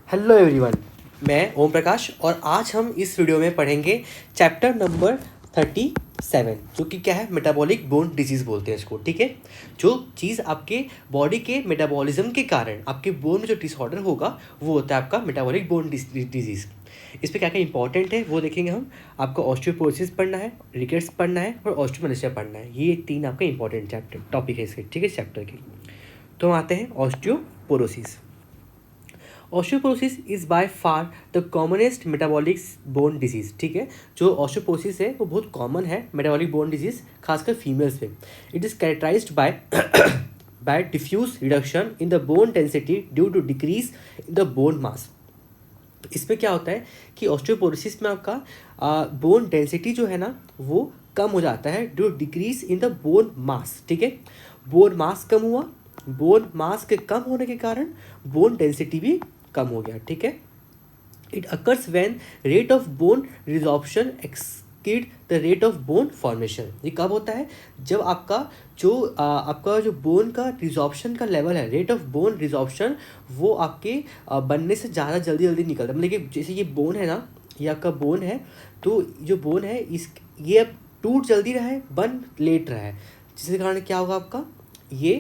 Hello everyone, मैं ओम प्रकाश और आज हम इस वीडियो में पढ़ेंगे चैप्टर नंबर 37 जो कि क्या है, मेटाबॉलिक बोन डिजीज़ बोलते हैं इसको। ठीक है, जो चीज़ आपके बॉडी के मेटाबॉलिज्म के कारण आपके बोन में जो डिसऑर्डर होगा वो होता है आपका मेटाबॉलिक बोन डिजीज़। इस पर क्या क्या इंपॉर्टेंट है वो देखेंगे हम। आपको ऑस्टियोपोरोसिस पढ़ना है, रिकेट्स पढ़ना है और ऑस्टियोमेलेशिया पढ़ना है। ये तीन आपका इंपॉर्टेंट चैप्टर टॉपिक है इसके, ठीक है, चैप्टर के। तो हम आते हैं osteoporosis. Osteoporosis is by far the commonest metabolic bone disease. ठीक है, जो ऑस्टियोपोरोसिस है वो बहुत कॉमन है मेटाबॉलिक बोन डिजीज़, खासकर फीमेल्स में। It is characterized by by diffuse reduction in the bone density due to decrease in the bone mass. इसमें क्या होता है कि ऑस्टियोपोरोसिस में आपका बोन डेंसिटी जो है ना वो कम हो जाता है due decrease in the bone मास। ठीक है, बोन मास कम हुआ, बोन मास के कम होने के कारण बोन डेंसिटी भी कम हो गया। ठीक है, it occurs when rate of bone resorption exceed the rate of bone formation. ये कब होता है? जब आपका जो बोन का रिजॉर्प्शन का लेवल है, रेट ऑफ बोन रिजॉर्प्शन, वो आपके बनने से ज़्यादा जल्दी जल्दी निकलता है। मतलब कि जैसे ये बोन है ना, ये आपका बोन है, तो जो बोन है ये अब टूट जल्दी रहा है, बन लेट रहा है, जिसके कारण क्या होगा, आपका ये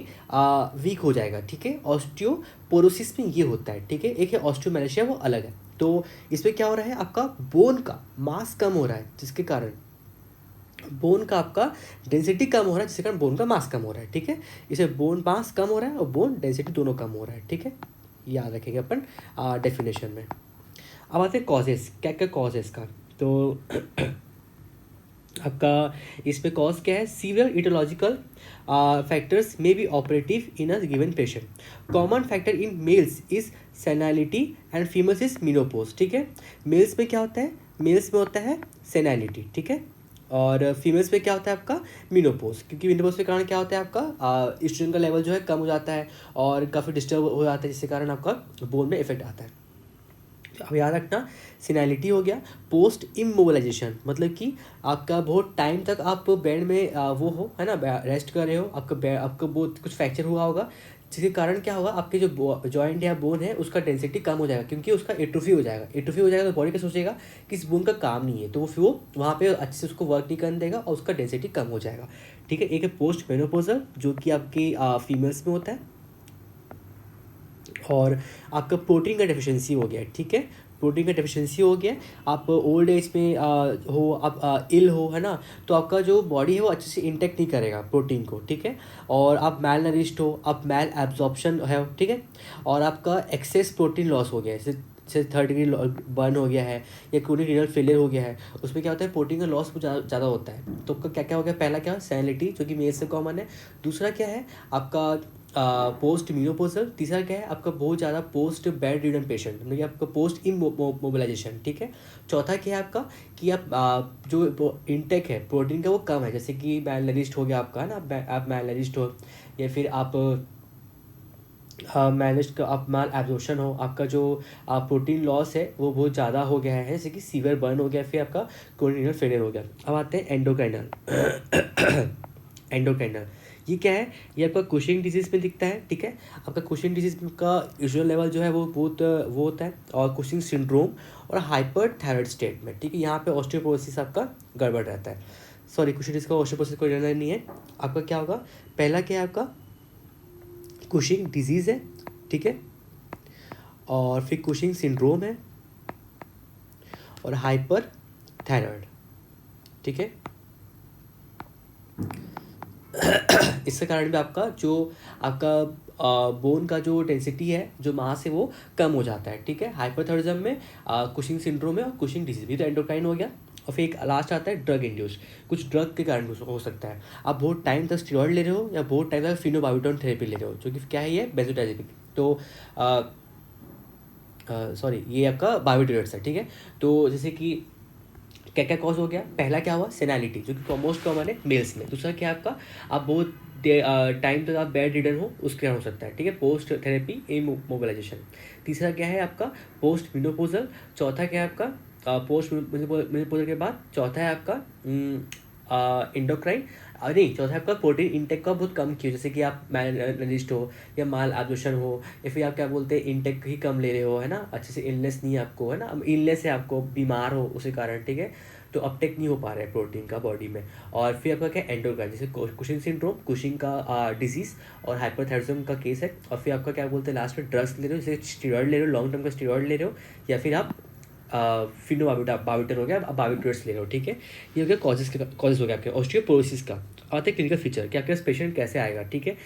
वीक हो जाएगा। ठीक है, ऑस्टियोपोरोसिस में ये होता है। ठीक है, एक है ऑस्टियोमेलेशिया, वो अलग है। तो इसमें क्या हो रहा है, आपका बोन का मास कम हो रहा है, जिसके कारण बोन का आपका डेंसिटी कम हो रहा है, जिसके कारण बोन का मास कम हो रहा है। ठीक है, इसे बोन मास कम हो रहा है और बोन डेंसिटी दोनों कम हो रहा है। ठीक है, याद रखेंगे अपन डेफिनेशन में। अब आते हैं कॉजेस, क्या क्या कॉज है इसका। तो आपका इसमें कॉज क्या है? Severe etiological factors may be operative in a given patient. Common factor in males is senility and females is menopause. ठीक है, मेल्स में क्या होता है? मेल्स में होता है सेनालिटी। ठीक है, और फीमेल्स में क्या होता है आपका? मिनोपोज। क्योंकि मिनोपोज के कारण क्या होता है, आपका ईस्ट्रोजन का लेवल जो है कम हो जाता है और काफ़ी डिस्टर्ब हो जाता है, जिसके कारण आपका बोन में इफेक्ट आता है। अब याद रखना, सिनालिटी हो गया। पोस्ट इमोबिलाइजेशन, मतलब कि आपका बहुत टाइम तक आप बेड में वो हो, है ना, रेस्ट कर रहे हो, आपका बहुत कुछ फ्रैक्चर हुआ होगा, जिसके कारण क्या होगा, आपके जो जॉइंट या बोन है उसका डेंसिटी कम हो जाएगा, क्योंकि उसका एट्रोफी हो जाएगा। एट्रोफी हो जाएगा तो बॉडी क्या सोचेगा कि इस बोन का काम नहीं है, तो फिर वो वहाँ पे अच्छे से उसको वर्क नहीं करने देगा और उसका डेंसिटी कम हो जाएगा। ठीक है, एक है पोस्ट मेनोपोजल, जो कि आपकी फीमेल्स में होता है। और आपका प्रोटीन का डेफिशिएंसी हो गया। ठीक है, प्रोटीन का डेफिशिएंसी हो गया, आप ओल्ड एज में हो, आप इल हो, है ना, तो आपका जो बॉडी है वो अच्छे से इंटेक्ट नहीं करेगा प्रोटीन को। ठीक है, और आप मैल नरिश्ड हो, आप मैल एब्जॉर्प्शन है। ठीक है, और आपका एक्सेस प्रोटीन लॉस हो गया है, जैसे थर्ड डिग्री बर्न हो गया है या क्रोनिक रीनल फेलियर हो गया है, उसमें क्या होता है, प्रोटीन का लॉस ज़्यादा होता है। तो आपका क्या क्या हो गया? पहला क्या? सैलिटी, जो कि मेल से कॉमन है। दूसरा क्या है आपका? Post menopausal. तीसरा क्या है आपका? बहुत ज़्यादा पोस्ट बेड रिडन पेशेंट, मतलब कि आपका पोस्ट इमोबिलाइजेशन। ठीक है, चौथा क्या है आपका? कि आप जो इंटेक है प्रोटीन का वो कम है, जैसे कि मैलनरिस्ट हो गया आपका, है ना, आप मैलनरिस्ट हो, या फिर आप मैनेज का आप माल एब्जॉर्प्शन हो, आपका जो प्रोटीन लॉस है वो बहुत ज़्यादा हो गया है, जैसे कि सीवियर बर्न हो गया, फिर आपका कोरोनियल फेलियर हो गया। अब आते हैं एंडोक्राइनल। एंडोक्राइनल ये क्या है? ये आपका कुशिंग डिजीज़ में दिखता है। ठीक है, आपका कुशिंग डिजीज़ का यूजुअल लेवल जो है वो बहुत वो होता है, और कुशिंग सिंड्रोम और हाइपर थायराइड स्टेट में। ठीक है, यहाँ पे ऑस्टियोपोरोसिस आपका गड़बड़ रहता है। सॉरी, कुशिंग डिजीज़ का ऑस्टियोपोरोसिस कोई लेना नहीं है। आपका क्या होगा? पहला क्या है आपका? कुशिंग डिजीज़ है। ठीक है, और फिर कुशिंग सिंड्रोम है और हाइपर थायराइड। ठीक है, इसके कारण भी आपका बोन का जो डेंसिटी है, जो मास है, वो कम हो जाता है। ठीक है, हाइपोथायराइडिज्म में कुशिंग सिंड्रोम है और कुशिंग डिजीज भी। तो एंडोक्राइन हो गया, और फिर एक लास्ट आता है ड्रग इंड्यूस। कुछ ड्रग के कारण हो सकता है, आप बहुत टाइम तक स्टेरॉइड ले रहे हो या बहुत टाइम तक फिनोबार्बिटॉन थेरेपी ले रहे हो, जो कि क्या है, ये बेंजोडाइजेपिन। तो सॉरी, ये आपका बायोटिरेट्स है। ठीक है, तो जैसे कि क्या क्या कॉज हो गया? पहला क्या हुआ? सेनालिटी, जो कि मोस्ट कॉमन है मेल्स में। दूसरा क्या है आपका? आप बहुत टाइम तक आप बेड रिडन हो, उसके कारण हो सकता है। ठीक है, पोस्ट थेरेपी इमोबिलाइजेशन। तीसरा क्या है आपका? पोस्ट मिनोपोजल। चौथा क्या है आपका? पोस्ट मिनोपोजल के बाद चौथा है आपका इंडोक्राइन। नहीं, चौथा है आपका प्रोटीन इंटेक का बहुत कम किया, जैसे कि आप मैलनरिस्ट हो या माल एब्जॉर्प्शन हो, या फिर आप क्या बोलते हैं इंटेक ही कम ले रहे हो, है ना, अच्छे से इलनेस नहीं है आपको, है ना, इलनेस है आपको, बीमार हो उसी कारण, ठीक है, तो अपटेक नहीं हो पा रहा है प्रोटीन का बॉडी में। और फिर आपका क्या एंडोक्राइन, जैसे कुशिंग सिंड्रोम, कुशिंग का डिजीज और हाइपरथायरॉइडिज्म का केस है। और फिर आपका क्या बोलते हैं लास्ट में ड्रग्स ले रहे हो, जैसे स्टीरॉयड ले रहे हो, लॉन्ग टर्म का स्टीरॉयड ले रहे हो, या फिर आप फिनोबाविटर हो गया, आप बाविटर्स ले रहे हो, ठीक है। ये हो गया कॉजेज हो गया आपके ऑस्टियोपोरोसिस का। आते क्लिनिकल फीचर कि आपके पेशेंट कैसे आएगा, ठीक है।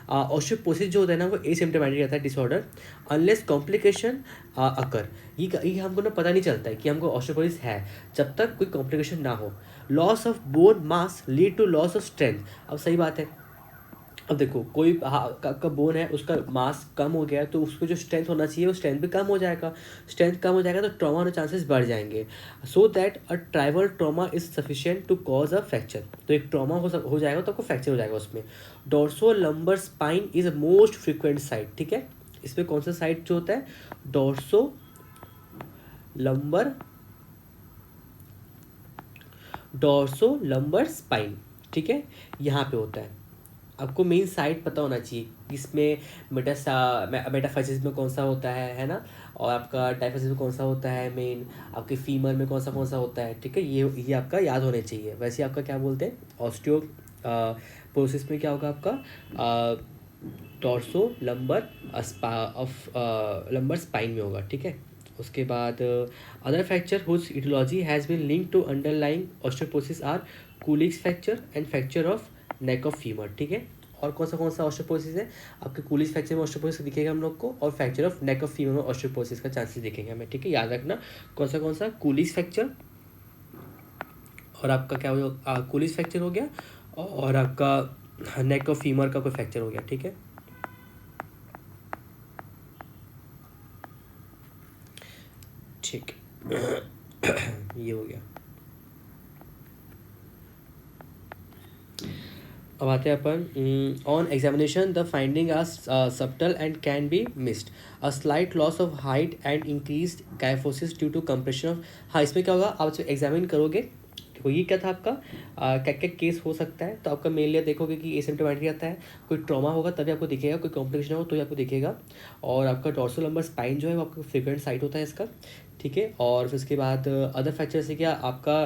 ऑस्टियोपोरोसिस जो होता है ना वो एसिम्प्टोमेटिक रहता है डिसऑर्डर अनलेस कॉम्प्लिकेशन अकर। ये हमको ना पता नहीं चलता है कि हमको ऑस्टियोपोरोसिस है जब तक कोई कॉम्प्लिकेशन ना हो। Loss of bone mass lead to loss of strength. अब सही बात है, अब देखो कोई का बोन है, उसका मास कम हो गया तो उसको जो स्ट्रेंथ होना चाहिए वो स्ट्रेंथ भी कम हो जाएगा। स्ट्रेंथ कम हो जाएगा तो ट्रॉमा होने चांसेस बढ़ जाएंगे। So that a trivial trauma is sufficient to cause a fracture. तो एक ट्रॉमा हो जाएगा तो आपको फ्रैक्चर हो जाएगा उसमें। Dorso lumbar spine is a most frequent site, ठीक है। इसमें कौन सा साइट जो होता है, dorso lumbar, dorso lumbar spine, ठीक है, यहाँ पे होता है। आपको मेन साइट पता होना चाहिए इसमें मेटाफाइसिस में कौन सा होता है ना, और आपका डायफाइसिस में कौन सा होता है मेन, आपके फीमर में कौन सा होता है, ठीक है। ये आपका याद होने चाहिए। वैसे आपका क्या बोलते हैं ऑस्टियो प्रोसेस में क्या होगा आपका टॉर्सो लंबर लंबर स्पाइन में होगा, ठीक है। उसके बाद other fracture whose etiology has been link to underlying osteoporosis are Colles fracture and fracture of neck of femur, ठीक है। और कौन सा ऑस्टियोपोरोसिस है आपके कूलिंग्स फ्रैक्चर में ऑस्टियोपोरोसिस दिखेगा हम लोग को, और fracture of neck of femur में ऑस्टियोपोरोसिस का चांसेस दिखेंगे हमें, ठीक है। याद रखना कौन सा कूलिंग्स फ्रैक्चर और आपका क्या हो कूलिंग्स फ्रैक्चर हो गया, और आपका नेक ऑफ फीमर का कोई फ्रैक्चर हो गया, ठीक है। ठीक ये हो गया। अब आते हैं अपन on examination the finding are subtle and can be missed. A slight loss of height and increase kyphosis due to compression of. हाँ, इसमें क्या होगा आप जब एग्जामिन करोगे तो ये क्या था आपका क्या क्या केस हो सकता है, तो आपका मेनली देखोगे कि एसिम्प्टोमेटिक आता है, कोई ट्रॉमा होगा तभी आपको दिखेगा, कोई कॉम्प्लिकेशन होगा तो ही आपको दिखेगा, और आपका डोर्सल लंबर स्पाइन जो है वो आपका फ्रिक्वेंट साइट होता है इसका, ठीक है। और फिर उसके बाद अदर फैक्टर से क्या आपका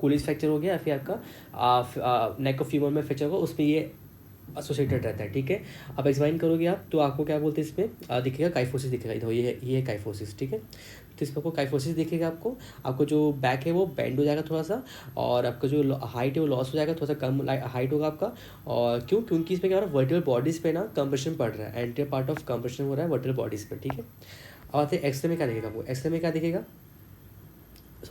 कूलिंग फ्रैक्चर हो गया, या फिर आपका नेक ऑफ फीमर में फ्रैक्चर होगा, उसमें ये एसोसिएटेड रहता है, ठीक है। अब एक्सप्लाइन करोगे आप तो आपको क्या बोलते हैं इसमें दिखेगा काइफोसिस दिखेगा, इधर ये है काइफोसिस, ठीक है। तो इसमें आपको काइफोसिस दिखेगा, आपको जो बैक है वो बेंड हो जाएगा थोड़ा सा, और आपका जो हाइट है वो लॉस हो जाएगा, थोड़ा सा कम हाइट होगा आपका। और क्योंकि इसमें क्या हो रहा है वर्टिकल बॉडीज़ पे ना कंप्रेशन पड़ रहा है, एंटीरियर पार्ट ऑफ कंप्रेशन हो रहा है वर्टिकल बॉडीज़ पे, ठीक है। अब आते हैं एक्सरे में क्या दिखेगा आपको, एक्सरे में क्या दिखेगा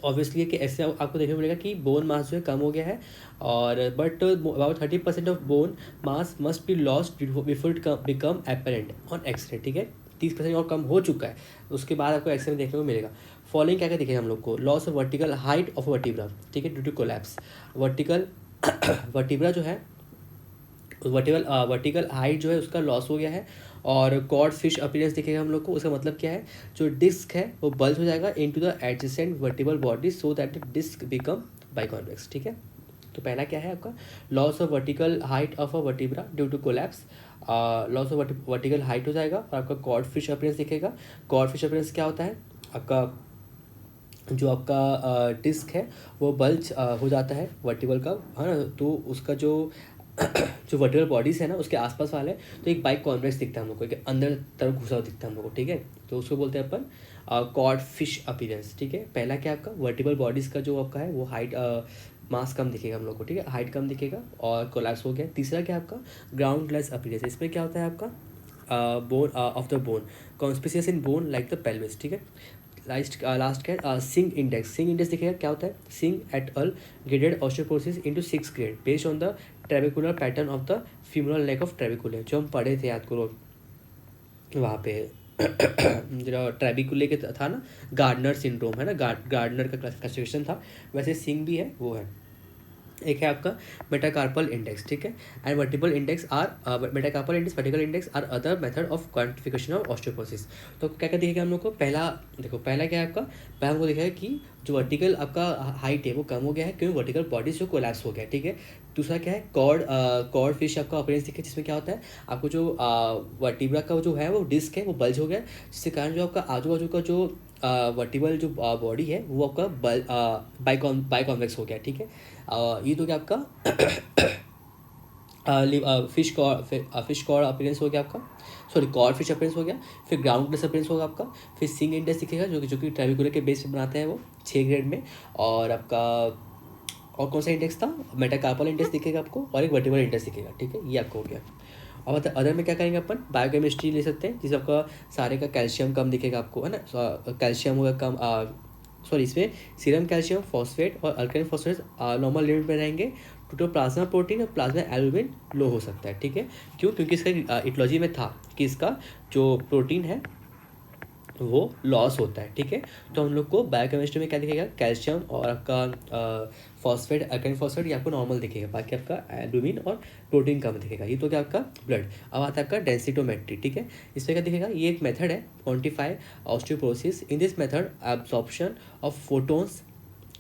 ऑब्वियसली है कि ऐसे आपको देखने को मिलेगा कि बोन मास जो है कम हो गया है, और but about 30% of bone mass must be lost before it become apparent on x-ray, ठीक है। 30% और कम हो चुका है, उसके बाद आपको एक्सरे में देखने को मिलेगा। फॉलोइंग क्या क्या दिखेगा हम लोग को, loss of vertical height of vertebra, ठीक है, due to collapse. Vertical vertebra जो है वर्टिकल हाइट जो है उसका लॉस हो गया है, और कॉड फिश अपीयरेंस दिखेगा हम लोग को। उसका मतलब क्या है, जो डिस्क है वो बल्ज हो जाएगा into the adjacent vertebral body so that the disc become biconvex, ठीक है। तो पहला क्या है आपका loss of vertical height of a vertebra due to collapse, loss of vertical height हो जाएगा, और आपका कॉड फिश अपीयरेंस दिखेगा। कॉड फिश अपीयरेंस क्या होता है आपका जो आपका डिस्क है वो बल्ज हो जाता है वर्टिबल का, है ना, तो उसका जो जो वर्टिकल बॉडीज़ है ना उसके आसपास वाले, तो एक बाइक कॉन्वेक्स दिखता है हम लोग को, अंदर तरफ घुसा हुआ दिखता है हम लोग को, ठीक है। तो उसको बोलते हैं अपन कॉड फिश अपीयरेंस, ठीक है। पहला क्या आपका वर्टिबल बॉडीज़ का जो आपका है वो हाइट मास कम दिखेगा हम लोग को, ठीक है, हाइट कम दिखेगा और कोलैप्स हो गया। तीसरा क्या आपका ग्राउंड ग्लास अपीयरेंस, इसमें क्या होता है आपका bone of the bone conspicuous in bone like the pelvis, ठीक है। लास्ट क्या सिंग इंडेक्स दिखेगा, क्या होता है Singh et al graded osteoporosis into 6 grade based on the trabecular pattern of the femoral neck of trabecular, जो हम पढ़े थे याद करो वहाँ पे जो ट्रेबिकुले के था ना, गार्डनर सिंड्रोम है ना, गार्डनर का क्लासिफिकेशन था, वैसे सिंग भी है वो है। एक है आपका मेटाकार्पल इंडेक्स, ठीक है। And vertical index are metacarpal index, vertical index are other method of quantification of osteoporosis. तो क्या क्या दिखेगा हम लोग को, पहला देखो, पहला क्या है आपका, पहला हमको दिखेगा कि जो वर्टिकल आपका हाइट है वो कम हो गया है क्योंकि वर्टिकल बॉडीज जो कोलैप्स हो गया है, ठीक है। दूसरा क्या है, कॉर्ड फिश आपका अपीयरेंस दिखे, जिसमें क्या होता है आपको जो वर्टिब्रा का जो है वो डिस्क है वो बल्ज हो गया है, जिसके कारण जो आपका आजू बाजू का जो वर्टिबल जो बॉडी है वो आपका बाइकॉन्वेक्स हो गया, ठीक है। ये तो क्या आपका फिश कॉर्ड अपीयरेंस हो गया आपका, सॉरी कॉर्ड फिश अपीयरेंस हो गया। फिर ग्राउंड प्लस अपीयरेंस होगा आपका। फिर सिंग इंडेक्स दिखेगा जो कि ट्रेविकुलर के बेस पे बनाते हैं वो 6 ग्रेड में। और आपका और कौन सा इंडेक्स था, मेटाकार्पल इंडेक्स दिखेगा आपको, और एक वर्टिबल इंडेक्स दिखेगा, ठीक है। ये आपको हो गया। और मतलब अदर में क्या करेंगे अपन, बायोकेमिस्ट्री ले सकते हैं, जिससे आपका सारे का कैल्शियम कम दिखेगा आपको, है ना। कैल्शियम होगा कम, सॉरी इसमें सीरम कैल्शियम फॉस्फेट और अल्कालाइन फॉस्फेट नॉर्मल लिमिट में रहेंगे। टोटल प्लाज्मा प्रोटीन और प्लाज्मा एल्बुमिन लो हो सकता है, ठीक है। क्यों, क्योंकि इसका इटोलॉजी में था कि इसका जो प्रोटीन है वो लॉस होता है, ठीक है। तो हम लोग को बायोकेमिस्ट्री में क्या दिखेगा, कैल्शियम और आपका फॉस्फेट, अल्कालाइन फॉस्फेट, ये आपको नॉर्मल दिखेगा, बाकी आपका एल्बुमिन और प्रोटीन कम दिखेगा। ये तो क्या आपका ब्लड। अब आता है आपका डेंसिटोमेट्री, ठीक है। इसमें क्या दिखेगा, ये एक मेथड है quantify osteoporosis. In this method absorption of photons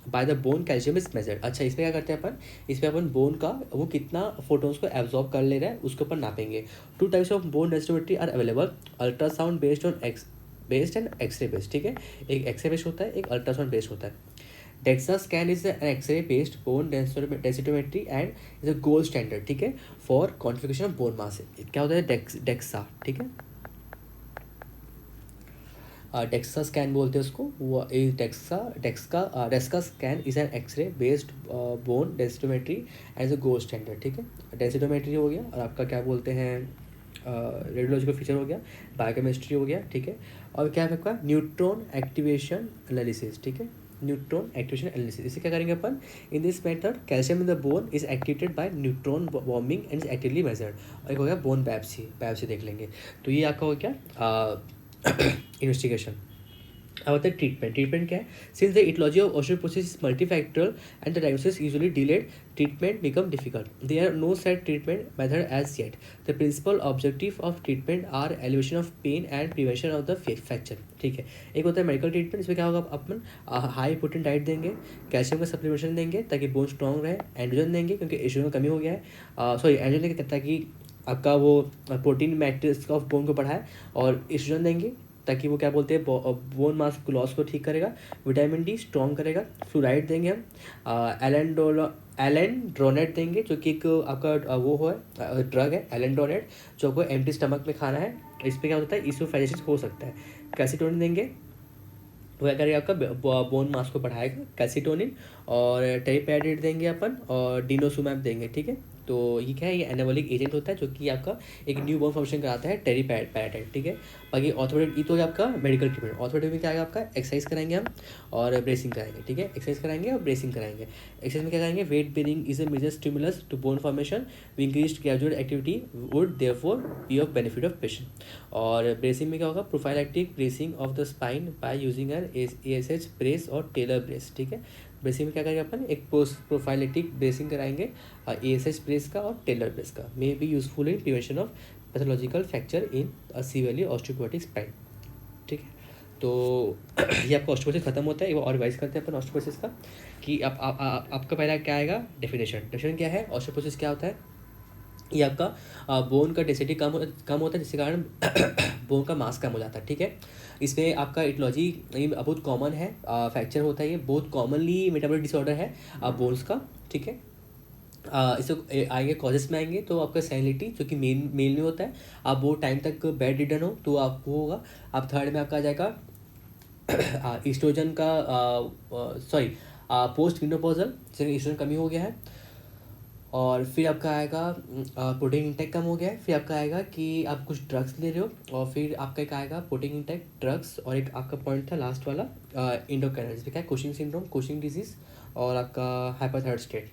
by the bone calcium is measured. अच्छा, इसमें क्या करते हैं अपन, इसमें अपन बोन का वो कितना फोटोन्स को एब्जॉर्ब कर ले रहा है उसके ऊपर नापेंगे। 2 types of bone densitometry are available, ultrasound based and x-ray based, ठीक है। एक एक्सरे बेस्ड होता है, एक अल्ट्रासाउंड बेस्ड होता है। DEXA scan is an x-ray based bone densitometry and is a gold standard, ठीक है, for quantification of bone mass. क्या होता है डेक्सा, ठीक है। डेक्सा स्कैन बोलते हैं उसको, वो DEXA scan is an x-ray based bone densitometry as a gold standard, ठीक है। डेंसिटोमेट्री हो गया, और आपका क्या बोलते हैं रेडियोलॉजिकल फीचर हो गया, बायोकेमिस्ट्री हो गया, ठीक है। और क्या है आपका न्यूट्रॉन एक्टिवेशन एनालिसिस, ठीक है। न्यूट्रॉन एक्टिवेशन एनालिसिस, इसे क्या करेंगे अपन, in this method calcium in the bone is activated by neutron warming and is actively measured. और एक हो गया बोन बायोप्सी देख लेंगे। तो ये आपका हो गया इन्वेस्टिगेशन। अब होता है ट्रीटमेंट क्या है, since the etiology of osteoporosis is multifactorial and the diagnosis usually delayed, treatment become difficult, there are no set treatment method as yet. The principal objective of treatment are elevation of pain and prevention of the fracture, ठीक है। एक होता है medical treatment, इसमें क्या होगा, अपन high protein diet देंगे, calcium का सप्लीमेंटेशन देंगे ताकि बोन स्ट्रॉन्ग रहे, एंड्रोजन देंगे क्योंकि एस्ट्रोजन कमी हो गया है, सॉरी एंड्रोजन देंगे ताकि आपका वो प्रोटीन मैट्रिक्स ऑफ बोन को बढ़ाए, और एस्ट्रोजन देंगे ताकि वो क्या बोलते हैं बोन मास लॉस को ठीक करेगा, विटामिन डी स्ट्रॉन्ग करेगा, फ्लोराइड देंगे हम, एलेंड्रोनेट देंगे जो कि एक आपका वो है ड्रग है एलेंड्रोनेट, जो आपको एम्प्टी स्टमक में खाना है। इस पर क्या होता है, इसोफेजिस हो सकता है। कैल्सिटोनिन देंगे, वो क्या करेगा आपका बोन मास को बढ़ाएगा, कैल्सिटोनिन। और टेरिपेराइड देंगे अपन, और डिनोसुमैब देंगे, ठीक है। तो ये क्या है, ये एनाबॉलिक एजेंट होता है जो कि आपका एक न्यू बॉर्न फॉर्मेशन कराता है, टेरिपेराइड, ठीक है। बाकी ऑर्थोपेडिक, ये तो आपका मेडिकल ट्रीटमेंट। ऑर्थोपेडिक में क्या आएगा आपका, एक्सरसाइज कराएंगे हम और ब्रेसिंग कराएंगे, ठीक है। एक्सरसाइज कराएंगे और ब्रेसिंग कराएंगे। एक्सरसाइज में क्या करेंगे, weight bearing is a major stimulus to bone formation, increased gradual activity would therefore be of benefit of patient. और ब्रेसिंग में क्या होगा, prophylactic bracing of the spine by using an ASH brace और Taylor brace, ठीक है। Bracing में क्या करेंगे अपन, एक प्रोफाइलेटिक ब्रेसिंग कराएंगे ASH ब्रेस का और टेलर ब्रेस का, may be useful in prevention of pathological fracture in severely osteoporotic spine, ठीक है। तो ये आपका ऑस्टियोपोरोसिस खत्म होता है। एक बार और रिवाइज करते हैं अपन ऑस्टियोपोरोसिस का, कि आपका पहला क्या आएगा, डेफिनेशन क्या है, ऑस्टियोपोरोसिस क्या होता है। ये आपका बोन का डेंसिटी कम होता है, जिसके कारण बोन का मास कम हो जाता है, ठीक है। इसमें आपका इटोलॉजी ये बहुत कॉमन है, फ्रैक्चर होता है, ये बहुत कॉमनली मेटाबॉलिक डिसऑर्डर है बोन्स का, ठीक है। इसे आएंगे कॉजेस में आएंगे, तो आपका सैलिनिटी जो कि मेल में होता है, आप वो टाइम तक बेड रिडन हो तो आपको होगा। आप थर्ड में आपका आ जाएगा ईस्ट्रोजन का, सॉरी पोस्ट मेनोपॉजल, जिसमें ईस्ट्रोजन कमी हो गया है। और फिर आपका आएगा प्रोटीन इंटेक कम हो गया है। फिर आपका आएगा कि आप कुछ ड्रग्स ले रहे हो, और फिर आपका एक आएगा प्रोटीन इंटेक, ड्रग्स, और एक आपका पॉइंट था लास्ट वाला इंडोक्राइन, जिसमें क्या है, कुशिंग सिंड्रोम, कुशिंग डिजीज, और आपका हाइपरथायरॉइड स्टेट।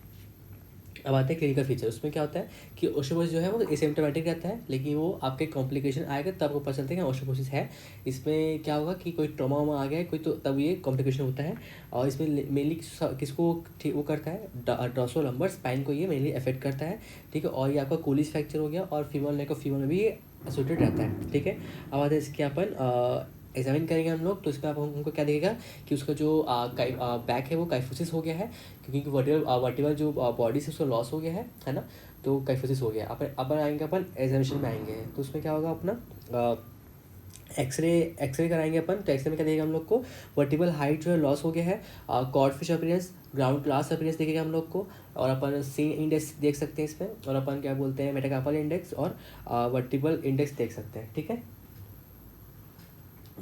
अब आते हैं क्लिनिकल फीचर। उसमें क्या होता है कि ओस्टियोपोरोसिस जो है वो एसिम्प्टोमेटिक रहता है, लेकिन वो आपके कॉम्प्लिकेशन आएगा तब आपको पता चलता है कि ओस्टियोपोरोसिस है। इसमें क्या होगा कि कोई ट्रॉमा वामा आ गया है कोई, तो तब ये कॉम्प्लिकेशन होता है। और इसमें मेनली किसको वो करता है, डॉर्सोलम्बर स्पाइन को ये मेनली अफेक्ट करता है, ठीक है। और ये आपका कोलिस फ्रैक्चर हो गया, और फीमर नेक ऑफ फीमर में भी ये एसोसिएटेड रहता है, ठीक है। अब आते हैं इसके अपन एग्जामिन करेंगे हम लोग, तो इसमें आप हमको क्या दिखेगा कि उसका जो बैक है वो काइफोसिस हो गया है, क्योंकि वर्टिबल जो बॉडी से उसका लॉस हो गया है ना, तो काइफोसिस हो गया। अपन आएंगे अपन एग्जामिनेशन में आएंगे, तो उसमें क्या होगा अपना एक्सरे कराएंगे अपन। तो एक्सरे में क्या देगा हम लोग को, वर्टिबल हाइट जो है लॉस हो गया है, cod fish appearance, ground glass appearance देखेगा हम लोग को, और अपन सी इंडेक्स देख सकते हैं इसमें, और अपन क्या बोलते हैं मेटाकार्पल इंडेक्स और वर्टिबल इंडेक्स देख सकते हैं, ठीक है।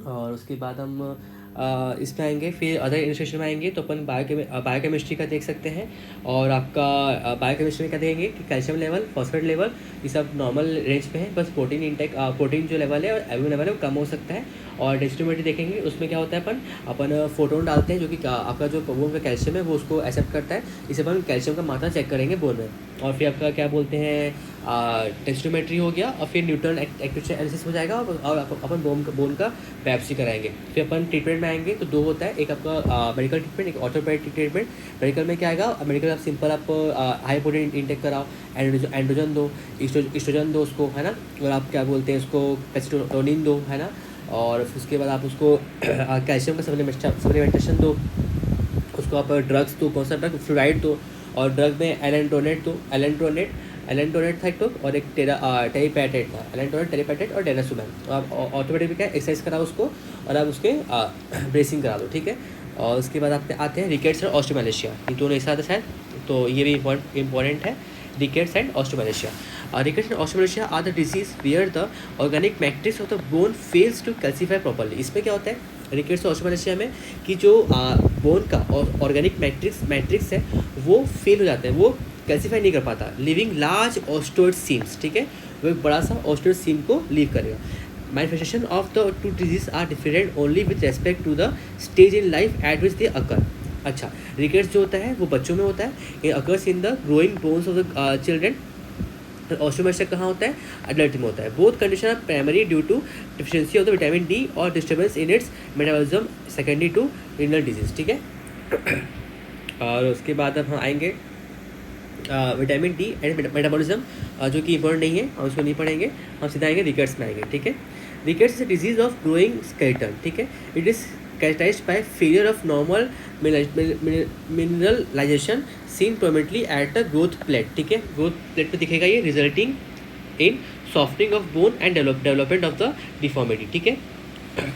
और उसके बाद हम इसमें आएंगे, फिर अदर इलस्ट्रेशन में आएंगे, तो अपन बायोकेमिस्ट्री का देख सकते हैं। और आपका बायोकेमिस्ट्री में क्या देखेंगे कि कैल्शियम लेवल, फॉस्फेट लेवल, ये सब नॉर्मल रेंज पे है, बस प्रोटीन जो लेवल है और एल्ब्यूमिन लेवल है वो कम हो सकता है। और डेंसिटी देखेंगे, उसमें क्या होता है अपन फोटोन डालते हैं, जो कि आपका जो बोन का कैल्शियम है वो उसको एक्सेप्ट करता है। इसे अपन कैल्शियम का मात्रा चेक करेंगे बोन में। और फिर आपका क्या बोलते हैं टेस्टोमेट्री हो गया, और फिर न्यूट्रॉन एक्टिविटी एनालिसिस हो जाएगा, और अपन बोन का बायोप्सी कराएंगे। फिर अपन ट्रीटमेंट में आएंगे, तो दो होता है, एक आपका मेडिकल ट्रीटमेंट, एक ऑर्थोपेडिक ट्रीटमेंट। मेडिकल में क्या आएगा, मेडिकल आप सिंपल आप हाई प्रोटीन इंटेक कराओ, एंड्रोजन दो, इस्ट्रोजन दो उसको, है ना, और आप क्या बोलते हैं उसको पेसिटोनिन दो, है ना। और उसके बाद आप उसको कैल्शियम का सप्लीमेंटेशन दो, उसको आप ड्रग्स दो, कौन सा ड्रग, फ्लोराइड दो। और ड्रग में एलेंटोनेट दो, एलेंटोनेट था एक तो, और एक टेरीपैटेट था, एलेंटोनेट, टेरीपैटेट और डेनासुमैब। आप ऑर्थोपेडिक में क्या एक्सरसाइज कराओ उसको, और आप उसके ब्रेसिंग करा दो, ठीक है। और उसके बाद आप आते हैं रिकेट्स और ऑस्टियोमैलेशिया, ये दोनों एक साथ है शायद, तो ये भी इंपॉर्टेंट है, rickets and osteomalacia. Rickets and osteomalacia are the disease where the organic matrix of the bone fails to calcify properly. इसमें क्या होता है रिकेट्स और ऑस्टियोमैलेशिया में कि जो बोन का ऑर्गेनिक मैट्रिक्स है वो फेल हो जाता है, वो कैल्सीफाई नहीं कर पाता, लिविंग लार्ज ऑस्टियोइड सीम्स, ठीक है, वो एक बड़ा सा ऑस्टियोइड सीम को लीव करेगा। Manifestation of the two disease are different only with respect to the stage in life at which they occur. अच्छा, रिकेट्स जो होता है वो बच्चों में होता है, ये occurs in the growing bones of the children. Osteomalacia कहाँ होता है, एडल्ट में होता है। Both condition are primary due to deficiency of the vitamin D और disturbance in its metabolism, secondary to renal disease, ठीक है। और उसके बाद अब हम आएंगे विटामिन डी एंड मेटाबॉलिज्म, जो कि इंपॉर्टेंट नहीं है, हम उसको नहीं पढ़ेंगे, हम सीधा आएंगे रिकेट्स में आएंगे, ठीक है। Rickets is a disease of growing skeleton, ठीक है। It is characterized by failure of normal mineralization seen prominently at the growth plate, ठीक है। growth plate पे दिखेगा ये, resulting in softening of bone and development of the deformity, ठीक है।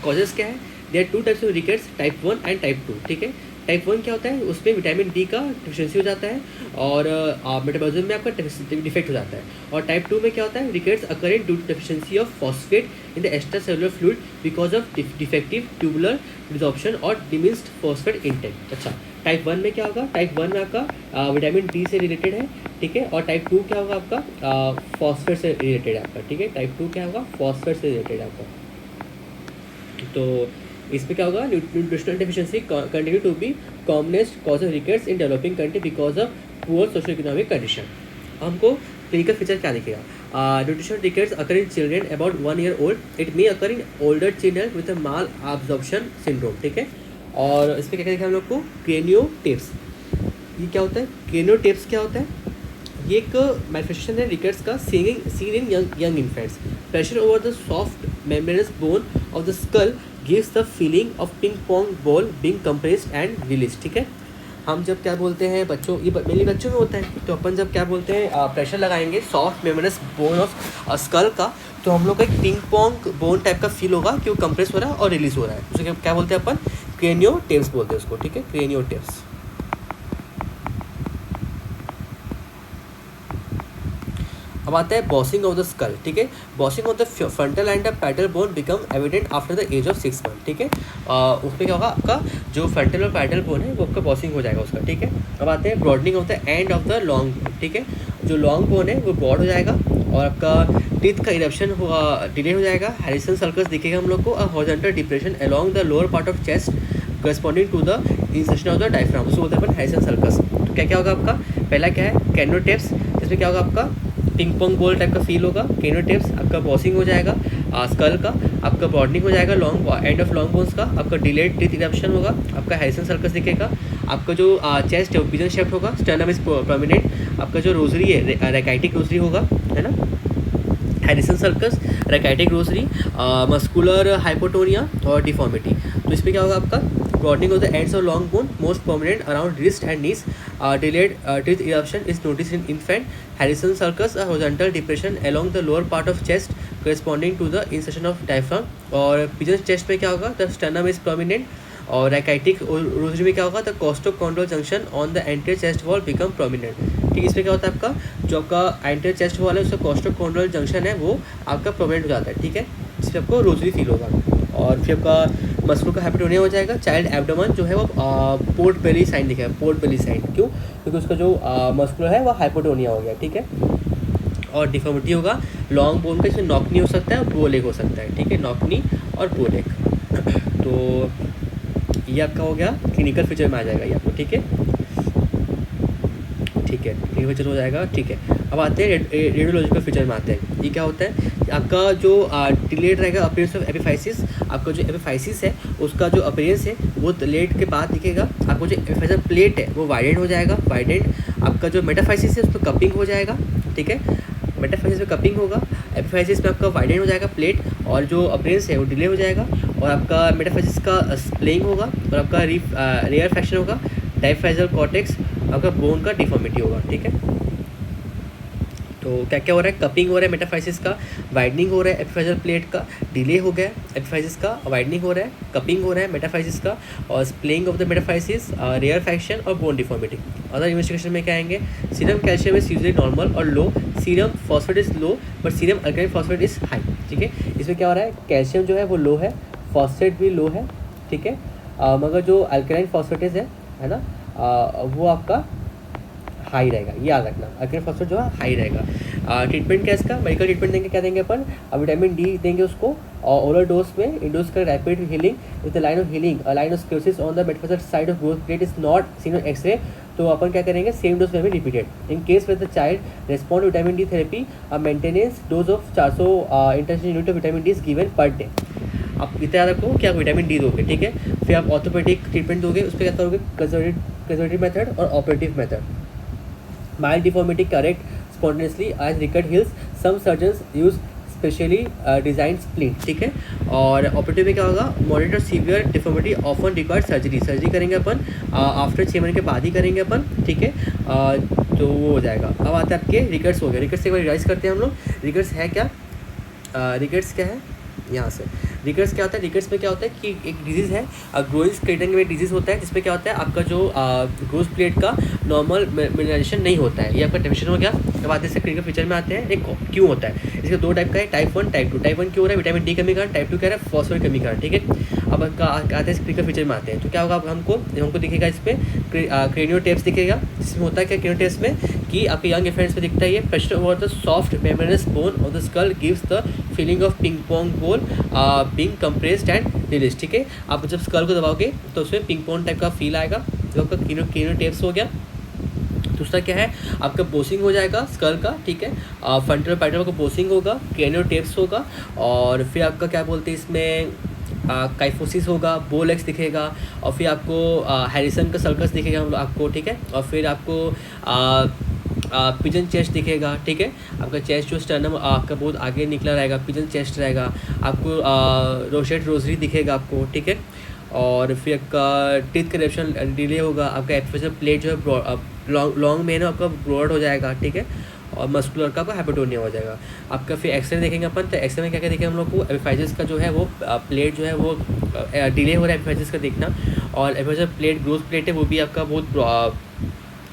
causes क्या है, there are two types of rickets, type 1 and type 2, ठीक है। टाइप 1 क्या होता है, उसमें विटामिन डी का डिफिशियंसी हो जाता है, और मेटाबॉलिज्म में आपका डिफेक्ट हो जाता है। और टाइप 2 में क्या होता है, rickets occurring due to deficiency of phosphate in the extra cellular fluid because of defective tubular resorption और डिमिनिश्ड फॉस्फेट इंटेक। अच्छा, टाइप 1 में क्या होगा, टाइप 1 में आपका विटामिन डी से रिलेटेड है, ठीक है। और टाइप 2 क्या होगा आपका फॉस्फेट से रिलेटेड है आपका, ठीक है। टाइप 2 क्या होगा, फॉस्फेट से रिलेटेड है आपका। तो इसमें क्या होगा, nutritional deficiency continue to be commonest cause of rickets in developing country because of poor social economic condition. हमको क्लिनिकल फीचर क्या दिखेगा, nutritional rickets occur in children about 1 year old, it may occur in older children with a malabsorption syndrome, ठीक है। और इसमें क्या दिखेगा हम लोग को, क्रेनियोटेप्स, ये क्या होता है, क्रेनियोटेप्स क्या होता है, ये एक मैनिफेस्टेशन है रिकेट्स का seen in young infants. Pressure over the soft membranes bone of the skull gives the feeling of ping pong ball being compressed and release, ठीक है। हम जब क्या बोलते हैं बच्चों, ये मेनली बच्चों में होता है, तो अपन जब क्या बोलते हैं प्रेशर लगाएंगे soft membranes bone of skull का, तो हम लोग का एक पिंग पोंग बोन टाइप का फील होगा कि वो कंप्रेस हो रहा है और रिलीज हो रहा है, उसे क्या बोलते हैं अपन, क्रेनियोटेप्स बोलते हैं उसको, ठीक है, क्रेनियोटेप्स। अब आता है बॉसिंग ऑफ द स्कल, ठीक है। Bossing of the frontal and the parietal bone become evident after the age of 6 months, ठीक है। उसमें क्या होगा, आपका जो फ्रंटल और पैटल बोन है वो आपका बॉसिंग हो जाएगा उसका, ठीक है। अब आते हैं broadening of the end of the long bone, ठीक है। जो लॉन्ग बोन है वो ब्रॉड हो जाएगा, और आपका टीथ का इरप्शन हुआ डिले हो जाएगा, हैरिसन सर्कस दिखेगा हम लोग को, horizontal depression along the lower part of chest corresponding to the insertion of the diaphragm, उसको बोलते हैं अपन हैरिसन सर्कस। क्या क्या होगा आपका, पहला क्या है कैनोटेप्स, जिसमें क्या होगा आपका पिंग पोंग बॉल टाइप का फील होगा। कैनोटेप्स आपका बॉसिंग हो जाएगा स्कल का, आपका ब्रॉडनिंग हो जाएगा long end of long bones का, आपका डिलेड टीथ इरप्शन होगा, आपका हैरिसन सर्कस दिखेगा, आपका जो चेस्ट है वो पिजन शेप्ड होगा, स्टर्नम इज प्रोमिनेंट, आपका जो रोजरी है रैकाइटिक रोजरी होगा, है ना, Harrison sulcus, rachitic rosary, muscular hypotonia और डिफॉर्मिटी। तो इसमें क्या होगा आपका broadening of the ends of long bone most prominent around wrist and knees, delayed teeth eruption is noticed in infant, Harrison circus a horizontal depression along the lower part of chest corresponding to the insertion of diaphragm, और pigeon chest में क्या होगा the sternum is prominent, और रैकाइटिक rosary में क्या होगा the costochondral junction on the anterior chest wall become prominent. ठीक, इसमें क्या होता है आपका जो आपका एंटीरियर चेस्ट वॉल है उसका कोस्टोकॉन्ड्रोल जंक्शन है वो आपका प्रोमिनेंट हो जाता है। ठीक है, इससे आपको रोजरी फील होगा। और फिर आपका मस्कुलर हाइपोटोनिया हो जाएगा, चाइल्ड एब्डोमेन जो है वो पोर्ट बेली साइन दिखेगा, पोर्ट बेली साइन, क्यों, क्योंकि उसका जो मस्कुलर है वो हाइपोटोनिया हो गया। ठीक है, और डिफॉर्मिटी होगा लॉन्ग बोन का, इसमें नॉकनी हो सकता है, बो लेग हो सकता है। ठीक है, नॉकनी और बो लेग। तो ये आपका हो गया क्लिनिकल फीचर में आ जाएगा ये आपको। ठीक है, ठीक है, क्लिनिकल फीचर हो जाएगा। ठीक है, अब आते हैं रेडियोलॉजिकल फीचर में आते हैं। ये क्या होता है आपका जो डिलेड रहेगा अपीयरेंस ऑफ एपिफाइसिस, आपका जो एपिफाइसिस है उसका जो अपीयरेंस है वो डिलेड के बाद दिखेगा। आपको जो एपिफाइसिस प्लेट है वो वाइडेंड हो जाएगा, वाइडेंड। आपका जो मेटाफाइसिस है उस पर कपिंग हो जाएगा। ठीक है, मेटाफाइसिस में कपिंग होगा, एपिफाइसिस में आपका वाइडेंड हो जाएगा प्लेट, और जो अपीयरेंस है वो डिले हो जाएगा, और आपका मेटाफाइसिस का स्प्लेइंग होगा, और आपका रेयर फ्रैक्शन होगा, डाइफाइजल कॉर्टेक्स, आपका बोन का डिफॉर्मिटी होगा। ठीक है, तो क्या क्या हो रहा है, कपिंग हो रहा है मेटाफाइसिस का, वाइडनिंग हो रहा है एपिफाइजल प्लेट का, डिले हो गया एपिफाइसिस का, वाइडनिंग हो रहा है, कपिंग हो रहा है मेटाफाइसिस का, और splaying of the metaphysis, rare fraction और बोन डिफॉर्मिटी। अदर इन्वेस्टिगेशन में क्या आएंगे, serum calcium is usually normal और low, serum phosphate is low but serum alkaline phosphate is high. ठीक है, इसमें क्या हो रहा है, कैल्शियम जो है वो लो है, फॉस्फेट भी लो है। ठीक है, मगर जो अल्कलाइन फॉस्फेटेज है ना, वो आपका हाई रहेगा, ये याद रखना, अल्कलाइन फॉस्फेट जो है हाई रहेगा। ट्रीटमेंट क्या इसका, मेडिकल ट्रीटमेंट देंगे, क्या देंगे अपन, विटामिन डी देंगे उसको, और ओरल डोज में इंडोज कर rapid healing with line of healing, line of sclerosis on the metaphysis side of growth plate is not seen on x-ray. तो अपन क्या करेंगे, सेम डोज में भी repeated. In case with the child respond vitamin D therapy, maintenance dose of 400 international unit of vitamin D is given per day. आप इतना याद रखो कि आप विटामिन डी दोगे। ठीक है, फिर आप ऑर्थोपेडिक ट्रीटमेंट दोगे, उस पर क्या करोगे, कंजर्वेटिव मेथड और operative method. Mild deformity correct spontaneously as Rickard heals. Some surgeons use specially design splint. ठीक है, और ऑपरेटिव में क्या होगा, monitor severe deformity often required surgery करेंगे अपन आफ्टर 6 महीने के बाद ही करेंगे अपन। ठीक है, तो वो हो जाएगा। अब आते हैं आपके रिकट्स हो गए। रिकट्स एक बार रिवाइज करते हैं हम लोग। रिकट्स है क्या, रिकट्स क्या है, यहाँ से रिकट्स क्या होता है, रिकट्स में क्या होता है कि एक डिजीज़ है ग्रोइंग स्केलेटन में डिजीज़ होता है, जिसमें क्या होता है आपका जो ग्रोथ प्लेट का नॉर्मल मिनरलाइजेशन नहीं होता है, ये आपका डेफिनेशन हो गया। अब आते हैं क्लिनिकल फीचर में आते हैं, एक क्यों होता है, इसके दो टाइप का है, टाइप 1 टाइप 2। टाइप 1 क्यों हो रहा है, विटामिन डी कमी कारण, टाइप 2 क्या है, फॉस्फोरस कमी कारण। ठीक है, अब आते हैं क्लिनिकल फीचर में आते हैं, तो क्या होगा, हमको दिखेगा इस पर क्रेनियोटेप्स दिखेगा, जिसमें होता है क्या क्रेनियोटेप्स में कि आपके यंग इन्फेंट्स में दिखता है ये pressure over the soft membranes bone of the skull gives the feeling of ping pong ball being compressed and release. ठीक है, आप जब स्कल को दबाओगे तो उसमें पिंग पोंग टाइप का फील आएगा, जो आपका क्रेनियोटेप्स हो गया। दूसरा क्या है, आपका बोसिंग हो जाएगा स्कल का। ठीक है, फ्रंटल पैटर्न का बोसिंग होगा, क्रेनियोटेप्स होगा, और फिर आपका क्या बोलते हैं इसमें काइफोसिस होगा, बोलेक्स दिखेगा, और फिर आपको हैरिसन का सर्कस दिखेगा आपको। ठीक है, और फिर आपको पिजन चेस्ट दिखेगा। ठीक है, आपका चेस्ट जो स्टर्नम आपका बहुत आगे निकला रहेगा, पिजन चेस्ट रहेगा आपको, रोशेट रोजरी दिखेगा आपको। ठीक है, और फिर आपका टीथ करेक्शन डिले होगा, आपका एपिफाइसियल प्लेट जो है लॉन्ग में आपका ब्रॉड हो जाएगा। ठीक है, और मस्कुलर का आपका हाइपोटोनिया हो जाएगा। आपका फिर एक्सरे देखेंगे अपन, तो एक्सरे में क्या क्या देखेंगे हम लोग को, एपिफाइसिस का जो है वो प्लेट जो है वो डिले हो रहा है एपिफाइसिस का देखना, और एपिफाइसियल प्लेट ग्रोथ प्लेट है वो भी आपका बहुत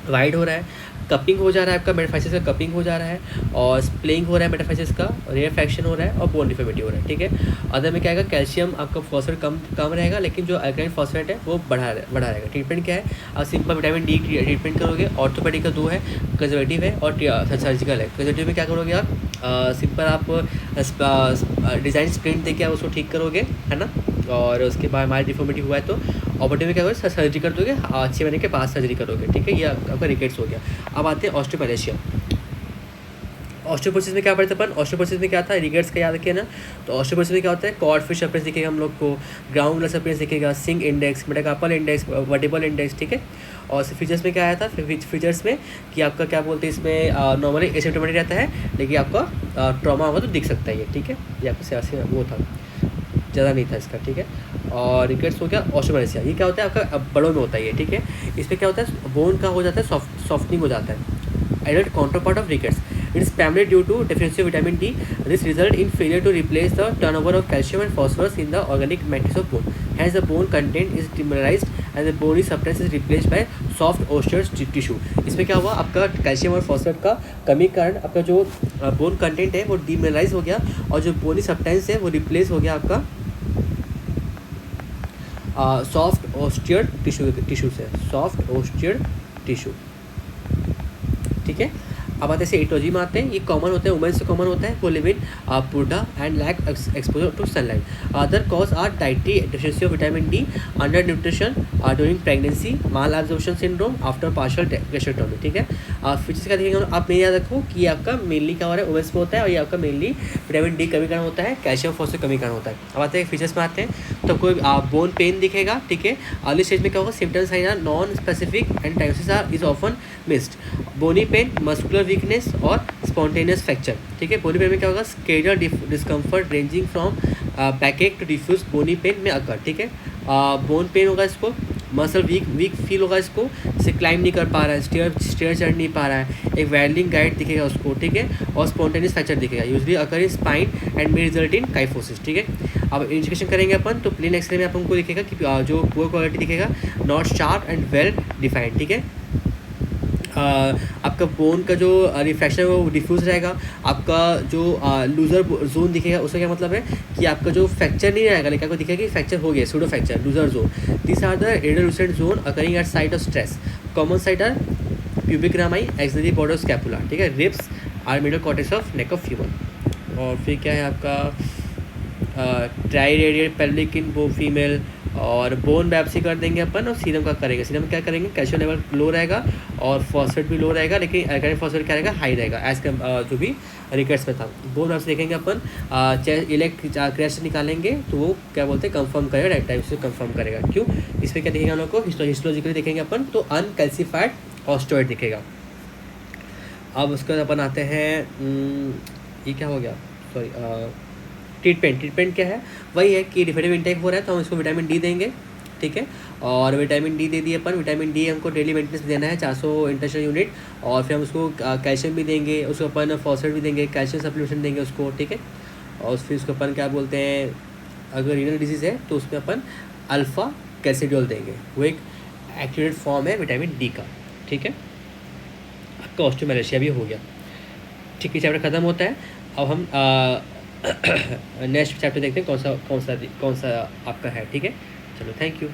वाइड हो रहा है, कपिंग हो जा रहा है आपका मेटाफाइसिस का, कपिंग हो जा रहा है, और स्प्लेइंग हो रहा है मेटाफाइसिस का, रेयर फ्रैक्शन हो रहा है, और बोन डिफॉर्मिटी हो रहा है। ठीक है, अदर में क्या आएगा, कैल्शियम आपका फॉस्फेट कम रहेगा, लेकिन जो अल्कलाइन फॉस्फेट है वो बढ़ा रहेगा। ट्रीटमेंट क्या है, आप सिंपल विटामिन डी ट्रीटमेंट करोगे, ऑर्थोपेडिक का 2 है, कंजर्वेटिव है और सर्जिकल है। कंजर्वेटिव में क्या करोगे आप, सिंपल आप डिज़ाइन स्प्लिंट देके आप उसको ठीक करोगे, है ना, और उसके बाद हमारी डिफॉर्मिटी हुआ है तो, ऑपरेटिव में क्या करोगे, सर्जरी कर दोगे, 6 महीने के बाद सर्जरी करोगे, ठीक है। ये आपका रिकेट्स हो गया। अब आते हैं ऑस्टियोपेलेशिया। ऑस्टियोपोरोसिस में क्या पढ़ते अपन, ऑस्टियोपोरोसिस में क्या था, रिकेट्स का याद रखिए ना। तो ऑस्टियोपोरोसिस में क्या होता है, कॉर्ड फिश अपीयरेंस दिखेगा हम लोग को, ग्राउंड ग्लास अपीयरेंस दिखेगा, Singh index, metacarpal index, vertebral index, ठीक है। और फीचर्स में क्या आया था, फीचर्स में कि आपका क्या बोलते हैं इसमें नॉर्मली एसिम्प्टोमेटिक रहता है, लेकिन आपका ट्रॉमा होगा तो दिख सकता है ये, ठीक है। ये आपको सियासी वो था, ज़्यादा नहीं था इसका, ठीक है। और रिकेट्स हो गया। ऑस्टियोपेलेशिया ये क्या होता है आपका बड़ों में होता है ये, ठीक है। इसमें क्या होता है, बोन का हो जाता है सॉफ्टनिंग हो जाता है। Adult counterpart of rickets, it is primarily due to deficiency of vitamin D. This result in failure to replace the turnover of calcium and phosphorus in the organic matrix of bone. Hence, the bone content is demineralized and the bony substance is replaced by soft osseous tissue. इसमें क्या हुआ, आपका calcium और phosphate का कमी के कारण आपका जो बोन कंटेंट है वो डीमिनरलाइज हो गया और जो बोनी सब्सटेंस है वो रिप्लेस हो गया आपका सॉफ्ट ओस्टियर टिश्यू से, सॉफ्ट ओस्टियर टिश्यू, ठीक है। अब आते हैं एटोलॉजी में आते हैं। ये कॉमन होते हैं, वुमेन से कॉमन होता है, वो live in purdah and lack exposure to sunlight. Other cause are dietary deficiency of vitamin D, undernutrition during pregnancy, malabsorption syndrome after partial gastrectomy, ठीक है। फीचर्स क्या देखेंगे आप, मेरे याद रखो कि आपका मेनली क्या हो रहा है, वुमेन्स में होता है और ये आपका मेनली विटामिन डी कमी कारण होता है, कैल्शियम फॉस्फेट कमी कारण होता है। अब आते हैं फीचर्स में आते हैं। तो कोई बोन पेन दिखेगा, ठीक है। अर्ली स्टेज में क्या होगा, symptoms are non specific and diagnosis are is often missed. Bony pain, muscular weakness और स्पॉन्टेनियस फ्रैक्चर, ठीक है। बोनी पेन में क्या होगा, skeletal discomfort ranging from backache to diffuse bony pain में अकर, ठीक है। बोन पेन होगा इसको, मसल वीक फील होगा इसको, से क्लाइम नहीं कर पा रहा है, स्टेयर चढ़ नहीं पा रहा है, एक वैडलिंग गाइड दिखेगा उसको, ठीक है। और स्पॉन्टेनियस फ्रैक्चर दिखेगा, usually occur in spine and may result in kyphosis, ठीक है। अब इन्वेस्टिगेशन करेंगे अपन तो प्लेन एक्सरे में अपन को दिखेगा कि जो पुअर क्वालिटी दिखेगा, not sharp and well defined, ठीक है। आपका बोन का जो रिफ्रैक्शन है वो डिफ्यूज रहेगा। आपका जो लूजर जोन दिखेगा उसका क्या मतलब है कि आपका जो फ्रैक्चर नहीं रहेगा, लेकिन आपको दिखेगा कि फ्रैक्चर हो गया, pseudo fracture, Looser zone. This are the radiolucent zone occurring at site of stress. Common site are pubic rami, axillary border scapula, ठीक है। Ribs are middle cortex of neck of human. और फिर क्या है आपका try radial pelvic इन वो female. और bone biopsy कर देंगे अपन और सीरम का करेंगे। सीरम क्या करेंगे, कैल्शियम लेवल लो रहेगा और फॉस्फेट भी लो रहेगा, लेकिन एल्कालाइन फॉस्फेट क्या रहेगा, हाई रहेगा एज जो भी रिकेट्स में था। बोन बायोप्सी देखेंगे अपन, इलेक्ट्रिक निकालेंगे तो वो क्या बोलते हैं कंफर्म करेगा, राइट टाइप से कंफर्म करेगा। क्यों, इसमें क्या देखेंगे हम लोग को, हिस्टोलॉजिकली देखेंगे अपन तो अनकैल्सिफाइड ऑस्टियोइड दिखेगा। अब उसके बाद अपन आते हैं, ये क्या हो गया, सॉरी, ट्रीटमेंट क्या है, वही है कि डिफेक्टिव इंटेक हो रहा है तो हम इसको विटामिन डी देंगे, ठीक है। और विटामिन डी दे दिए अपन, विटामिन डी हमको डेली मेंटेनेंस देना है 400 इंटरनेशनल यूनिट। और फिर हम उसको कैल्शियम भी देंगे, उसको अपन फॉस्फेट भी देंगे, कैल्शियम सप्लीमेंट देंगे उसको, ठीक है। और फिर उसको अपन क्या बोलते हैं, अगर रीनल डिजीज़ है तो उसमें अपन अल्फ़ा कैल्सिडियोल देंगे, वो एक एक्टिवेटेड फॉर्म है विटामिन डी का, ठीक है। आपका ऑस्टियोमेलेशिया भी हो गया, ठीक है। चैप्टर ख़त्म होता है। अब हम नेक्स्ट चैप्टर देखते हैं कौन सा आपका है, ठीक है। चलो, थैंक यू।